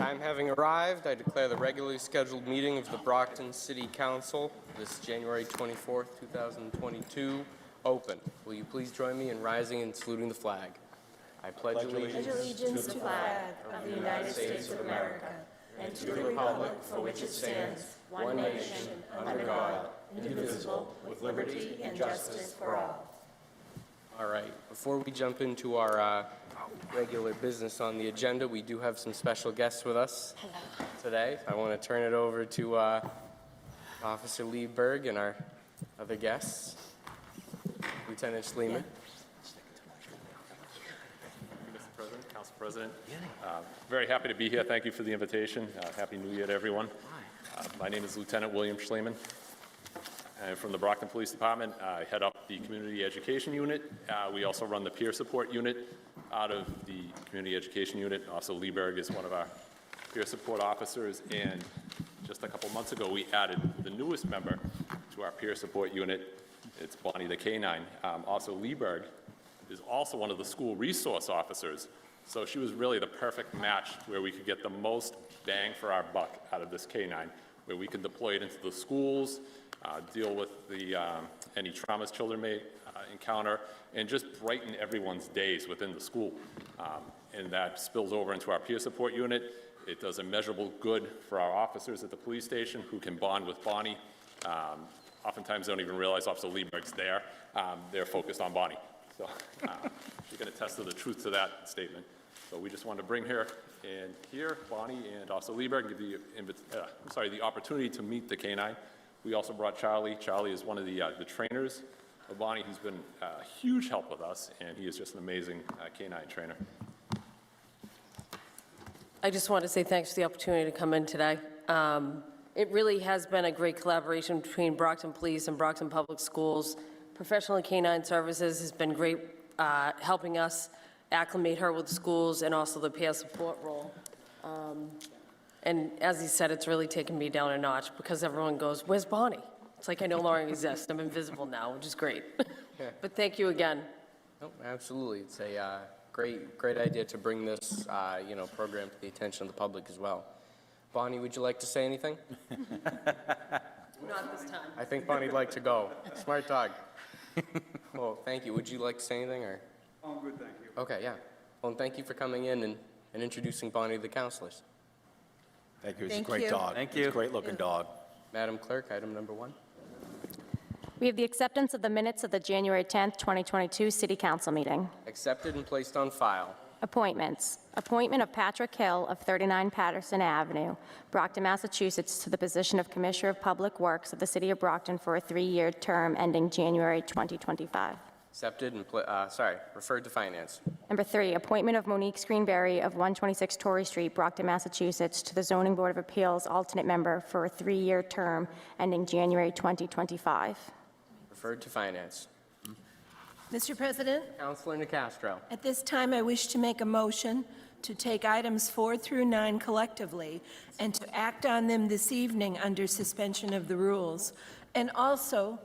Time having arrived, I declare the regularly scheduled meeting of the Brockton City Council this January 24th, 2022 open. Will you please join me in rising and saluting the flag? I pledge allegiance to the flag of the United States of America and to the republic for which it stands, one nation, under God, indivisible, with liberty and justice for all. All right, before we jump into our regular business on the agenda, we do have some special guests with us today. I want to turn it over to Officer Liebberg and our other guests. Lieutenant Schliemann. Mr. President, Council President, very happy to be here. Thank you for the invitation. Happy New Year to everyone. My name is Lieutenant William Schliemann. I'm from the Brockton Police Department. I head up the Community Education Unit. We also run the Peer Support Unit out of the Community Education Unit. Also, Liebberg is one of our Peer Support officers. And just a couple months ago, we added the newest member to our Peer Support Unit. It's Bonnie the Canine. Also, Liebberg is also one of the school resource officers. So she was really the perfect match where we could get the most bang for our buck out of this canine, where we could deploy it into the schools, deal with the any traumas children may encounter, and just brighten everyone's days within the school. And that spills over into our peer support unit. It does immeasurable good for our officers at the police station who can bond with Bonnie. Oftentimes they don't even realize Officer Liebberg's there. They're focused on Bonnie. So she can attest to the truth to that statement. So we just wanted to bring her in here, Bonnie and also Liebberg, and give the opportunity to meet the canine. We also brought Charlie. Charlie is one of the trainers of Bonnie. He's been a huge help with us, and he is just an amazing canine trainer. I just want to say thanks for the opportunity to come in today. It really has been a great collaboration between Brockton Police and Brockton Public Schools. Professional Canine Services has been great helping us acclimate her with schools and also the peer support role. And as he said, it's really taken me down a notch because everyone goes, "Where's Bonnie?" It's like I no longer exist. I'm invisible now, which is great. But thank you again. No, absolutely. It's a great idea to bring this program to the attention of the public as well. Bonnie, would you like to say anything? Not this time. I think Bonnie'd like to go. Smart dog. Well, thank you. Would you like to say anything? Or? I'm good, thank you. Okay, yeah. Well, thank you for coming in and introducing Bonnie to the counselors. Thank you. It's a great dog. Thank you. It's a great looking dog. Madam Clerk, item number 1. We have the acceptance of the minutes of the January 10th, 2022 City Council meeting. Accepted and placed on file. Appointments. Appointment of Patrick Hill of 39 Patterson Avenue, Brockton, Massachusetts, to the position of Commissioner of Public Works of the City of Brockton for a 3-year term ending January 2025. Accepted and, referred to Finance. Number 3, appointment of Monique Screen-Berry of 126 Torrey Street, Brockton, Massachusetts, to the Zoning Board of Appeals alternate member for a 3-year term ending January 2025. Referred to Finance. Mr. President, Councilor Nicastro. at this time I wish to make a motion to take items 4 through 9 collectively and to act on them this evening under suspension of the rules, and also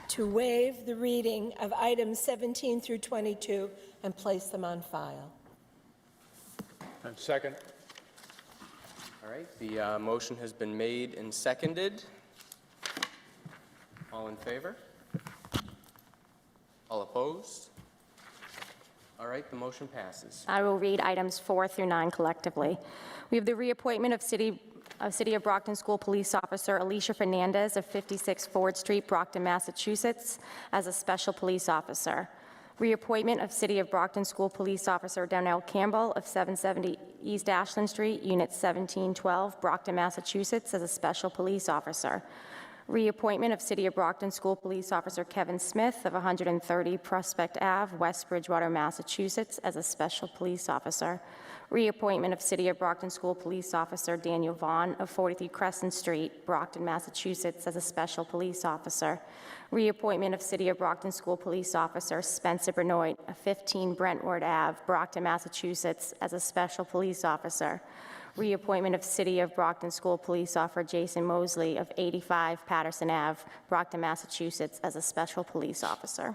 to waive the reading of items 17 through 22 and place them on file. And second. All right, the motion has been made and seconded. All in favor? All opposed? All right, the motion passes. I will read items 4 through 9 collectively. We have the reappointment of City of Brockton School Police Officer Alicia Fernandes of 56 Ford Street, Brockton, Massachusetts, as a special police officer. Reappointment of City of Brockton School Police Officer Darnel Campbel of 770 East Ashland Street, Unit 1712, Brockton, Massachusetts, as a special police officer. Reappointment of City of Brockton School Police Officer Kevin Smith of 130 Prospect Ave, West Bridgewater, Massachusetts, as a special police officer. Reappointment of City of Brockton School Police Officer Daniel Vaughn of 43 Crescent Street, Brockton, Massachusetts, as a special police officer. Reappointment of City of Brockton School Police Officer Spencer Benoit of 15 Brentwood Ave, Brockton, Massachusetts, as a special police officer. Reappointment of City of Brockton School Police Officer Jason Mosley of 85 Patterson Ave, Brockton, Massachusetts, as a special police officer.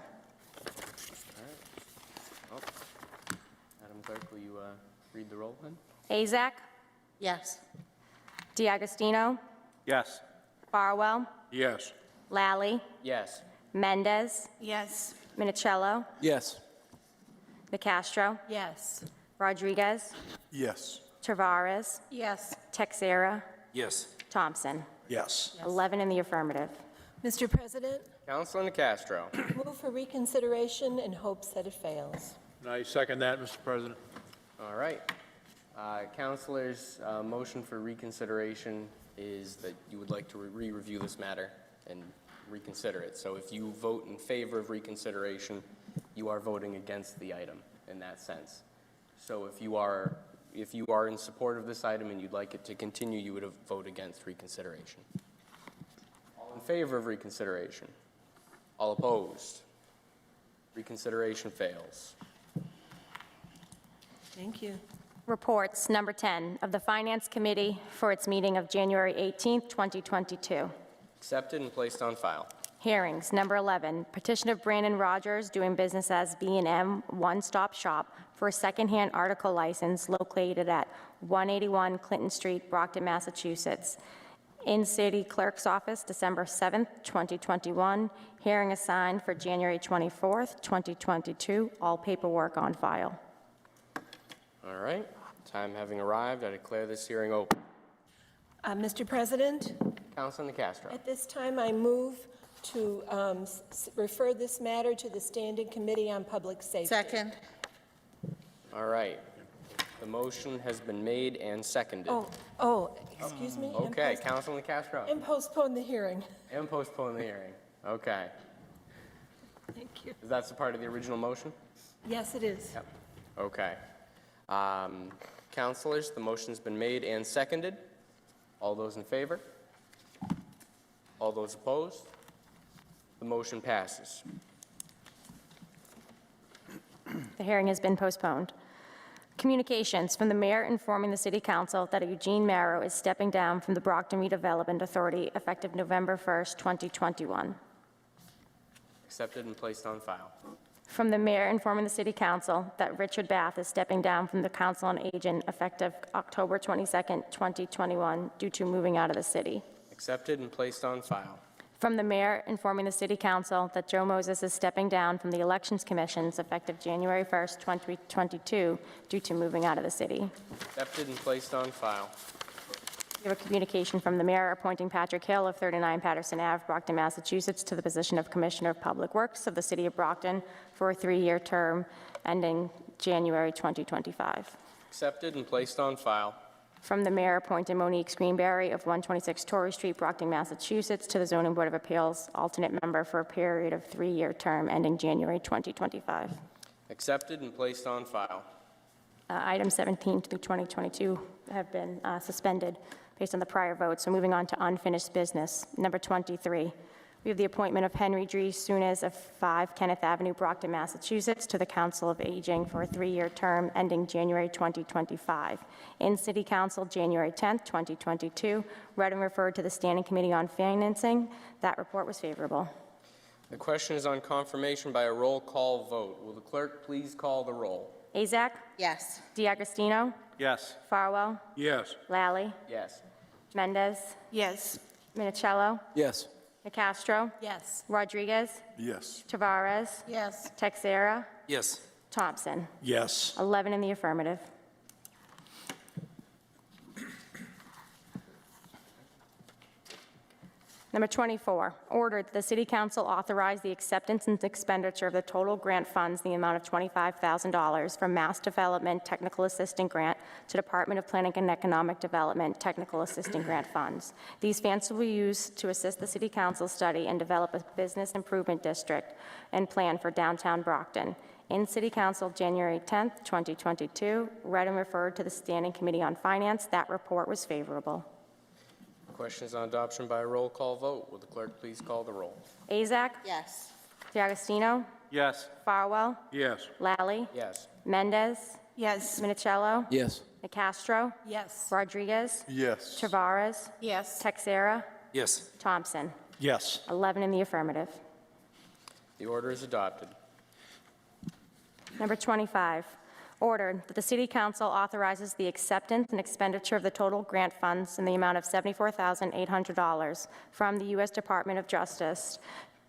Madam Clerk, will you read the roll then? Azak, Yes. DiAgostino, Yes. Farwell, Yes. Lally, Yes. Mendez, Yes. Minicello, Yes. Nicastro, Yes. Rodriguez, Yes. Tavares, Yes. Texera, Yes. Thompson. Yes. 11 in the affirmative. Mr. President, Councilor Nicastro. move for reconsideration in hopes that it fails. And I second that, Mr. President. All right. Councilors, motion for reconsideration is that you would like to re-review this matter and reconsider it. So if you vote in favor of reconsideration, you are voting against the item in that sense. So if you are in support of this item and you'd like it to continue, you would vote against reconsideration. All in favor of reconsideration? All opposed? Reconsideration fails. Thank you. Reports, number 10, of the Finance Committee for its meeting of January 18th, 2022. Accepted and placed on file. Hearings, number 11, petition of Brandon Rogers doing business as B&M One Stop Shop for a secondhand article license located at 181 Clinton Street, Brockton, Massachusetts. In City Clerk's Office, December 7th, 2021. Hearing assigned for January 24th, 2022. All paperwork on file. All right. Time having arrived, I declare this hearing open. Mr. President, Councilor Nicastro. at this time, I move to refer this matter to the Standing Committee on Public Safety. Second. All right. The motion has been made and seconded. Excuse me? Okay, Councilor Nicastro. And postpone the hearing. And postpone the hearing. Okay. Thank you. Is that a part of the original motion? Yes, it is. Yep. Okay. Councilors, the motion's been made and seconded. All those in favor? All those opposed? The motion passes. The hearing has been postponed. Communications from the mayor informing the City Council that Eugene Marrow is stepping down from the Brockton Redevelopment Authority effective November 1st, 2021. Accepted and placed on file. From the mayor informing the City Council that Richard Bath is stepping down from the Council on Aging effective October 22nd, 2021 due to moving out of the city. Accepted and placed on file. From the mayor informing the City Council that Joe Moses is stepping down from the Elections Commissions effective January 1st, 2022 due to moving out of the city. Accepted and placed on file. We have a communication from the mayor appointing Patrick Hill of 39 Patterson Ave, Brockton, Massachusetts, to the position of Commissioner of Public Works of the City of Brockton for a 3-year term ending January 2025. Accepted and placed on file. From the mayor appointing Monique Screen-Berry of 126 Torrey Street, Brockton, Massachusetts, to the Zoning Board of Appeals, alternate member for a period of 3-year term ending January 2025. Accepted and placed on file. Items 17 through 2022 have been suspended based on the prior vote. So moving on to unfinished business. Number 23, we have the appointment of Henry G. Sunes of 5 Kenneth Avenue, Brockton, Massachusetts, to the Council of Aging for a 3-year term ending January 2025. In City Council, January 10th, 2022, read and referred to the Standing Committee on Financing. That report was favorable. The question is on confirmation by a roll call vote. Will the clerk please call the roll? Azak? Yes. DiAgostino? Yes. Farwell? Yes. Lally? Yes. Mendez? Yes. Minicello? Yes. Nicastro? Yes. Rodriguez? Yes. Tavares? Yes. Texera? Yes. Thompson? Yes. 11 in the affirmative. Number 24, ordered that the City Council authorize the acceptance and expenditure of the total grant funds in the amount of $25,000 from Mass Development Technical Assistant Grant to Department of Planning and Economic Development Technical Assistant Grant funds. These funds will be used to assist the City Council study and develop a business improvement district and plan for downtown Brockton. In City Council, January 10th, 2022, read and referred to the Standing Committee on Finance. That report was favorable. Question is on adoption by a roll call vote. Will the clerk please call the roll? Azak? Yes. DiAgostino? Yes. Farwell? Yes. Lally? Yes. Mendez? Yes. Minicello? Yes. Nicastro? Yes. Rodriguez? Yes. Tavares? Yes. Texera? Yes. Thompson? Yes. 11 in the affirmative. The order is adopted. Number 25, Ordered that the City Council authorizes the acceptance and expenditure of the total grant funds in the amount of $74,800 from the U.S. Department of Justice,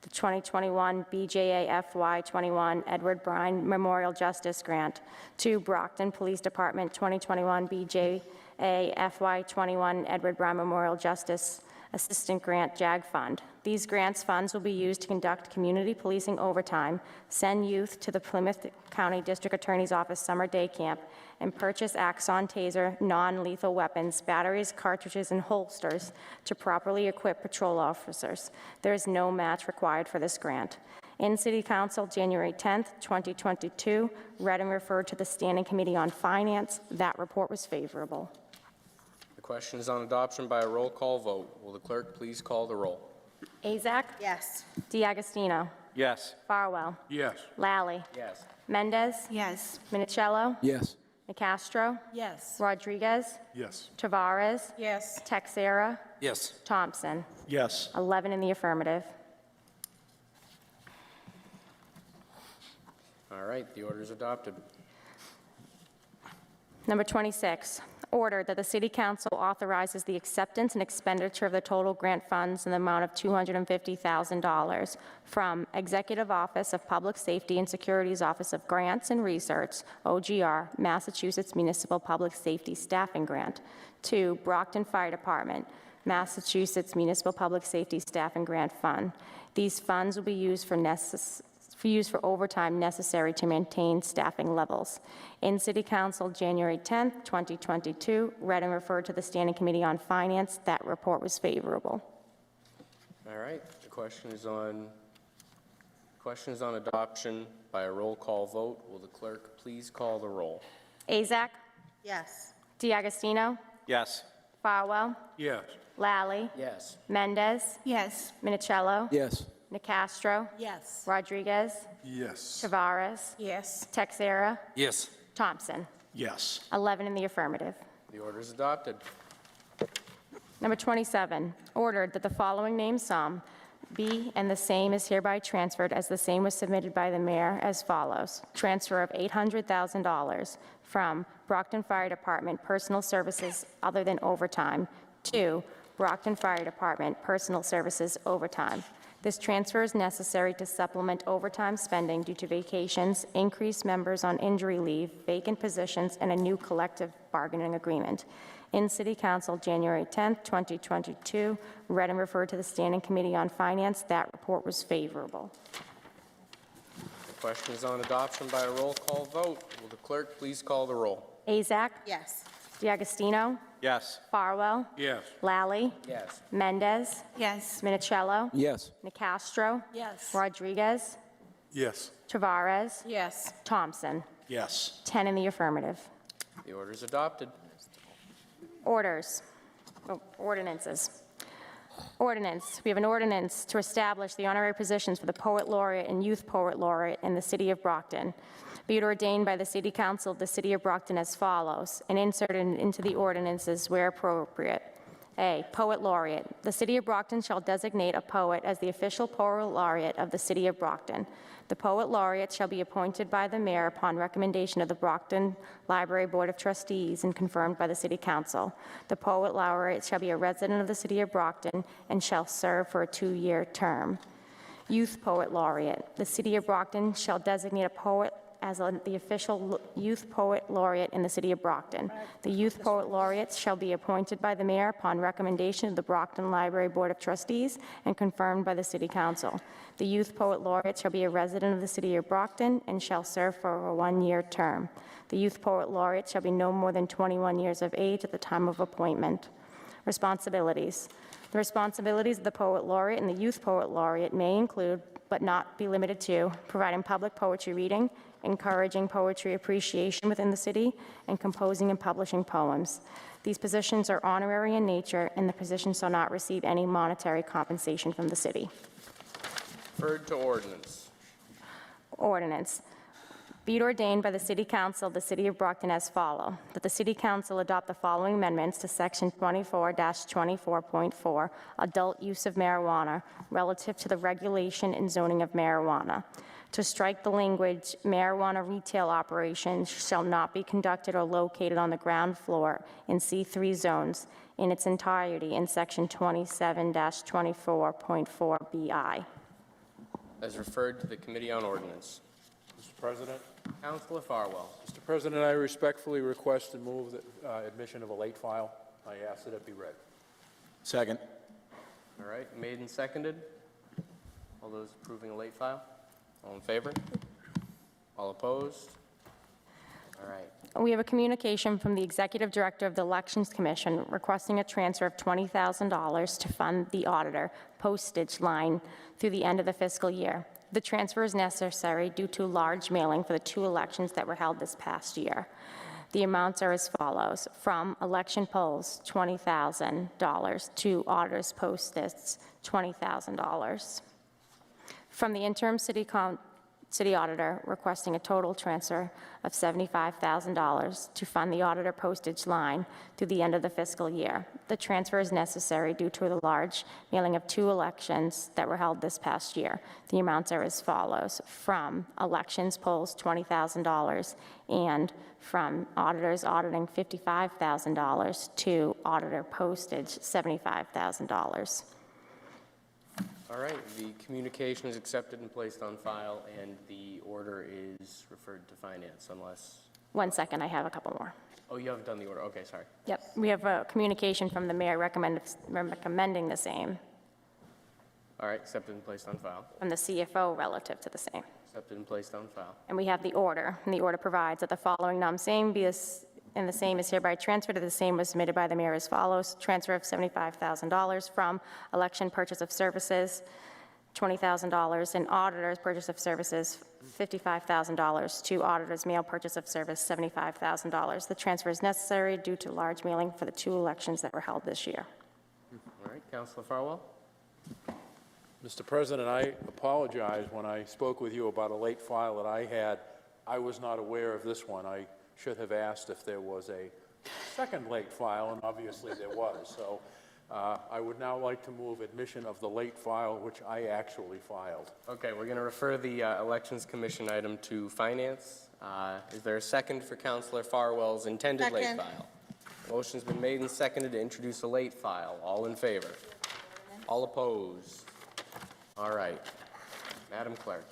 the 2021 BJA FY21 Edward Bryan Memorial Justice Grant, to Brockton Police Department 2021 BJA FY21 Edward Bryan Memorial Justice Assistant Grant JAG Fund. These grants funds will be used to conduct community policing overtime, send youth to the Plymouth County District Attorney's Office Summer Day Camp, and purchase Axon Taser non-lethal weapons, batteries, cartridges, and holsters to properly equip patrol officers. There is no match required for this grant. In City Council, January 10th, 2022, read and referred to the Standing Committee on Finance. That report was favorable. The question is on adoption by a roll call vote. Will the clerk please call the roll? Azak? Yes. DiAgostino? Yes. Farwell? Yes. Lally? Yes. Mendez? Yes. Minicello? Yes. Nicastro? Yes. Rodriguez? Yes. Tavares? Yes. Texera? Yes. Thompson? Yes. 11 in the affirmative. All right, the order is adopted. Number 26, order that the City Council authorizes the acceptance and expenditure of the total grant funds in the amount of $250,000 from Executive Office of Public Safety and Security's Office of Grants and Research, OGR, Massachusetts Municipal Public Safety Staffing Grant, to Brockton Fire Department, Massachusetts Municipal Public Safety Staffing Grant Fund. These funds will be used for overtime necessary to maintain staffing levels. In City Council, January 10th, 2022, read and referred to the Standing Committee on Finance. That report was favorable. All right, the question is on adoption by a roll call vote. Will the clerk please call the roll? Azak? Yes. DiAgostino? Yes. Farwell? Yes. Lally? Yes. Mendez? Yes. Minicello? Yes. Nicastro? Yes. Rodriguez? Yes. Tavares? Yes. Texera? Yes. Thompson? Yes. 11 in the affirmative. The order is adopted. Number 27, ordered that the following name sum be and the same is hereby transferred as the same was submitted by the mayor as follows. Transfer of $800,000 from Brockton Fire Department Personal Services other than overtime to Brockton Fire Department Personal Services overtime. This transfer is necessary to supplement overtime spending due to vacations, increased members on injury leave, vacant positions, and a new collective bargaining agreement. In City Council, January 10th, 2022, read and referred to the Standing Committee on Finance. That report was favorable. The question is on adoption by a roll call vote. Will the clerk please call the roll? Azak? Yes. DiAgostino? Yes. Farwell? Yes. Lally? Yes. Mendez? Yes. Minicello? Yes. Nicastro? Yes. Rodriguez? Yes. Tavares? Yes. Thompson? Yes. 10 in the affirmative. The order is adopted. Orders. Ordinances. Ordinance. We have an ordinance to establish the honorary positions for the Poet Laureate and Youth Poet Laureate in the City of Brockton. Be it ordained by the City Council of the City of Brockton as follows, and inserted into the ordinances where appropriate. A, Poet Laureate. The City of Brockton shall designate a poet as the official Poet Laureate of the City of Brockton. The Poet Laureate shall be appointed by the mayor upon recommendation of the Brockton Library Board of Trustees and confirmed by the City Council. The Poet Laureate shall be a resident of the City of Brockton and shall serve for a 2-year term. Youth Poet Laureate. The City of Brockton shall designate a poet as the official Youth Poet Laureate in the City of Brockton. The Youth Poet Laureates shall be appointed by the mayor upon recommendation of the Brockton Library Board of Trustees and confirmed by the City Council. The Youth Poet Laureate shall be a resident of the City of Brockton and shall serve for a 1-year term. The Youth Poet Laureate shall be no more than 21 years of age at the time of appointment. Responsibilities. The responsibilities of the Poet Laureate and the Youth Poet Laureate may include, but not be limited to, providing public poetry reading, encouraging poetry appreciation within the city, and composing and publishing poems. These positions are honorary in nature, and the positions shall not receive any monetary compensation from the city. Referred to ordinance. Ordinance. Be it ordained by the City Council of the City of Brockton as follows, that the City Council adopt the following amendments to Section 24-24.4, Adult Use of Marijuana, relative to the regulation and zoning of marijuana. to strike the language, marijuana retail operations shall not be conducted or located on the ground floor in C3 zones in its entirety in section 27-24.4 BI. As referred to the Committee on Ordinance. Mr. President? Councilor Farwell. Mr. President, I respectfully request and move the admission of a late file. I ask that it be read. Second. All right, made and seconded. All those approving a late file? All in favor? All opposed? All right. We have a communication from the Executive Director of the Elections Commission requesting a transfer of $20,000 to fund the auditor postage line through the end of the fiscal year. The transfer is necessary due to large mailing for the 2 elections that were held this past year. The amounts are as follows. From election polls, $20,000 to auditors postage, $20,000. From the interim city auditor requesting a total transfer of $75,000 to fund the auditor postage line through the end of the fiscal year. The transfer is necessary due to the large mailing of 2 elections that were held this past year. The amounts are as follows. From elections polls, $20,000, and from auditors auditing $55,000 to auditor postage, $75,000. All right, the communication is accepted and placed on file, and the order is referred to finance unless, 1 second, I have a couple more. oh, you haven't done the order. Okay, sorry. Yep, we have a communication from the mayor recommending the same, All right, accepted and placed on file. from the CFO relative to the same. Accepted and placed on file. And we have the order, and the order provides that the following same be and the same is hereby transferred to the same was submitted by the mayor as follows. Transfer of $75,000 from election purchase of services, $20,000, and auditors purchase of services, $55,000, to auditors mail purchase of service, $75,000. The transfer is necessary due to large mailing for the 2 elections that were held this year. All right, Councilor Farwell. Mr. President, I apologize. When I spoke with you about a late file that I had, I was not aware of this one. I should have asked if there was a second late file, and obviously there was. So I would now like to move admission of the late file, which I actually filed. Okay, we're going to refer the Elections Commission item to Finance. Is there a second for Councilor Farwell's intended late file? Motion's been made and seconded to introduce a late file. All in favor? All opposed? All right. Madam Clerk.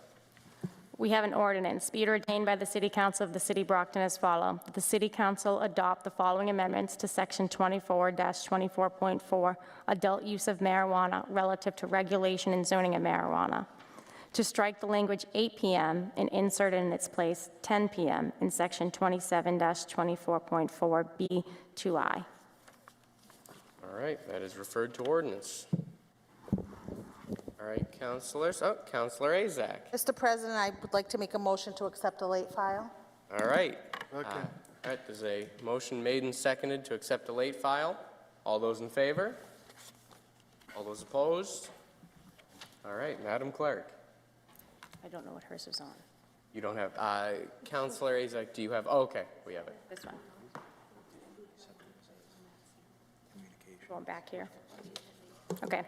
We have an ordinance. Be it ordained by the City Council of the City of Brockton as follows. The City Council adopt the following amendments to Section 24-24.4, adult use of marijuana relative to regulation and zoning of marijuana. To strike the language 8 p.m. and insert in its place 10 p.m. in Section 27-24.4 B2I. All right, that is referred to ordinance. All right, councilors. Oh, Councilor Azak. Mr. President, I would like to make a motion to accept a late file. All right. All right, there's a motion made and seconded to accept a late file. All those in favor? All those opposed? All right, Madam Clerk. I don't know what hers is on. You don't have, Councilor Azak, do you have, oh, okay, we have it. This one. Going back here. Okay.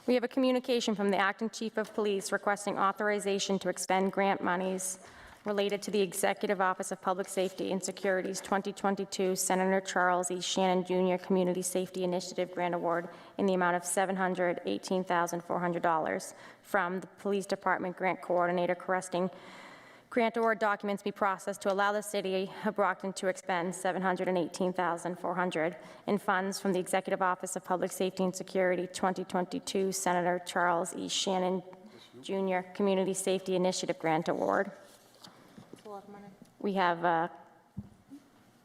We have a communication from the Acting Chief of Police requesting authorization to expend grant monies related to the Executive Office of Public Safety and Security's 2022 Senator Charles E. Shannon Jr. Community Safety Initiative Grant Award in the amount of $718,400 from the Police Department Grant Coordinator requesting grant award documents be processed to allow the City of Brockton to expend $718,400 in funds from the Executive Office of Public Safety and Security 2022 Senator Charles E. Shannon Jr. Community Safety Initiative Grant Award. We have a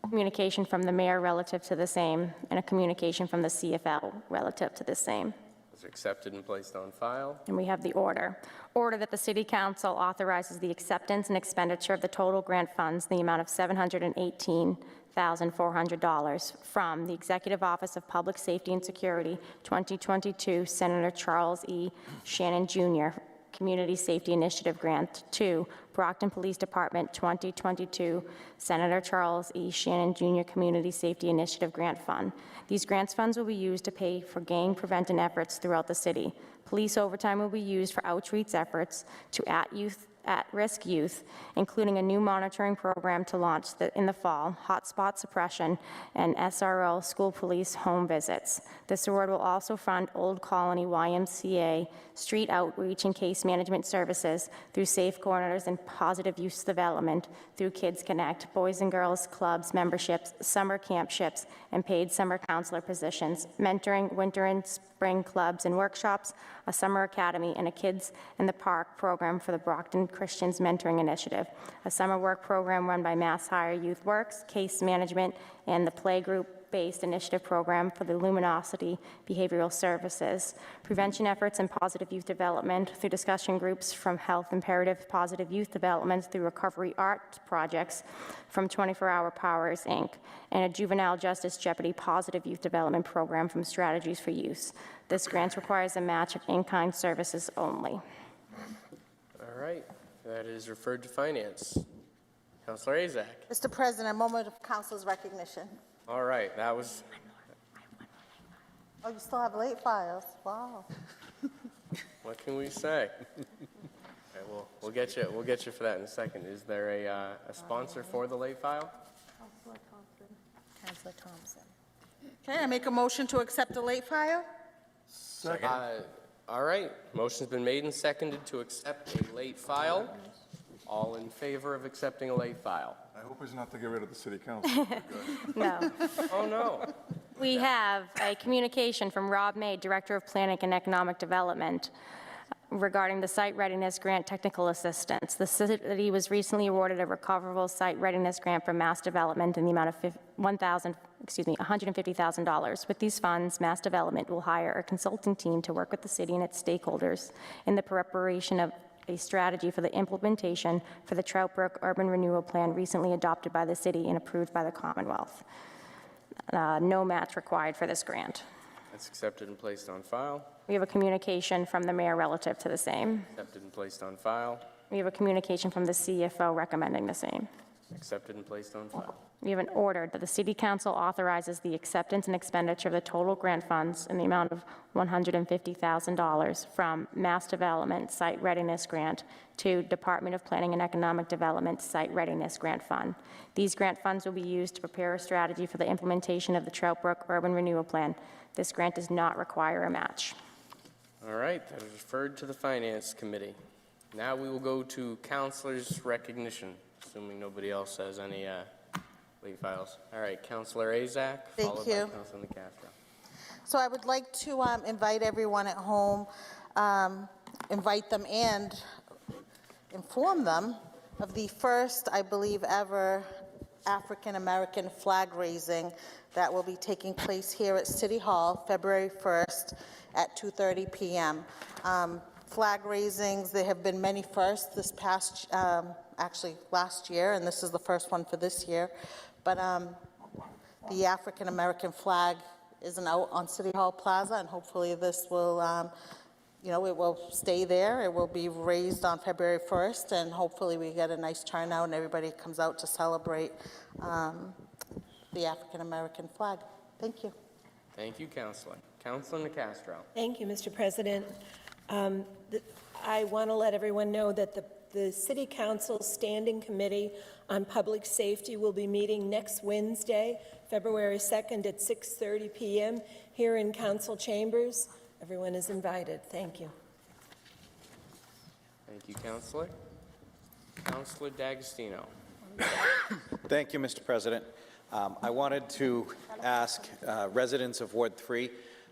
communication from the mayor relative to the same and a communication from the CFL relative to the same. Those are accepted and placed on file. And we have the order. Order that the City Council authorizes the acceptance and expenditure of the total grant funds in the amount of $718,400 from the Executive Office of Public Safety and Security 2022 Senator Charles E. Shannon Jr. Community Safety Initiative Grant to Brockton Police Department 2022 Senator Charles E. Shannon Jr. Community Safety Initiative Grant Fund. These grants funds will be used to pay for gang prevention efforts throughout the city. Police overtime will be used for outreach efforts to at-risk youth, including a new monitoring program to launch in the fall, hotspot suppression, and SRO school police home visits. This award will also fund Old Colony YMCA street outreach and case management services through Safe Corners and positive youth development through Kids Connect, Boys and Girls Clubs memberships, summer campships, and paid summer counselor positions, mentoring, winter and spring clubs and workshops, a summer academy, and a Kids in the Park program for the Brockton Christians Mentoring Initiative, a summer work program run by Mass Hire Youth Works, case management, and the playgroup-based initiative program for the Luminosity Behavioral Services, prevention efforts and positive youth development through discussion groups from Health Imperative Positive Youth Development through recovery art projects from 24 Hour Powers, Inc., and a juvenile justice jeopardy positive youth development program from Strategies for Youth. This grant requires a match of in-kind services only. All right, that is referred to Finance. Councilor Azak. Mr. President, a moment of council's recognition. All right, that was, Oh, you still have late files. Wow. what can we say? All right, we'll get you for that in a second. Is there a sponsor for the late file? Councilor Thompson. Okay, I make a motion to accept the late file? All right, motion's been made and seconded to accept a late file. All in favor of accepting a late file? I hope it's not to get rid of the city council. No. Oh, no. We have a communication from Rob May, Director of Planning and Economic Development, regarding the Site Readiness Grant Technical Assistance. The city was recently awarded a recoverable site readiness grant from Mass Development in the amount of $150,000. With these funds, Mass Development will hire a consulting team to work with the city and its stakeholders in the preparation of a strategy for the implementation for the Trout Brook Urban Renewal Plan recently adopted by the city and approved by the Commonwealth. No match required for this grant. That's accepted and placed on file. We have a communication from the mayor relative to the same. Accepted and placed on file. We have a communication from the CFO recommending the same. Accepted and placed on file. We have an order that the City Council authorizes the acceptance and expenditure of the total grant funds in the amount of $150,000 from Mass Development Site Readiness Grant to Department of Planning and Economic Development Site Readiness Grant Fund. These grant funds will be used to prepare a strategy for the implementation of the Trout Brook Urban Renewal Plan. This grant does not require a match. All right, that is referred to the Finance Committee. Now we will go to councilors' recognition, assuming nobody else has any late files. All right, Councilor Azak, followed by Councilor Castro. So I would like to invite everyone at home, invite them and inform them of the first, I believe, ever African-American flag raising that will be taking place here at City Hall, February 1st at 2:30 p.m. Flag raisings, there have been many firsts this past, actually last year, and this is the first one for this year. But the African-American flag isn't out on City Hall Plaza, and hopefully this will, it will stay there. It will be raised on February 1st, and hopefully we get a nice turnout and everybody comes out to celebrate the African-American flag. Thank you. Thank you, Councilor. Councilor Castro. Thank you, Mr. President. I want to let everyone know that the City Council Standing Committee on Public Safety will be meeting next Wednesday, February 2nd at 6:30 p.m. here in Council Chambers. Everyone is invited. Thank you. Thank you, Councilor. Councilor D'Agostino. Thank you, Mr. President. I wanted to ask residents of Ward 3,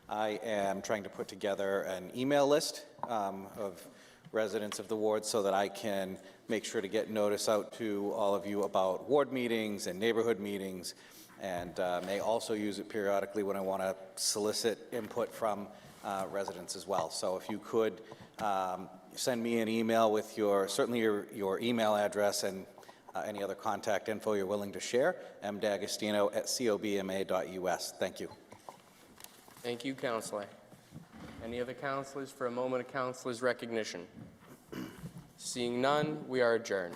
I am trying to put together an email list of residents of the ward so that I can make sure to get notice out to all of you about ward meetings and neighborhood meetings, and may also use it periodically when I want to solicit input from residents as well. So if you could send me an email with certainly your email address and any other contact info you're willing to share, mdagostino@cobma.us. Thank you. Thank you, Councilor. Any other councilors for a moment of councilors' recognition? Seeing none, we are adjourned.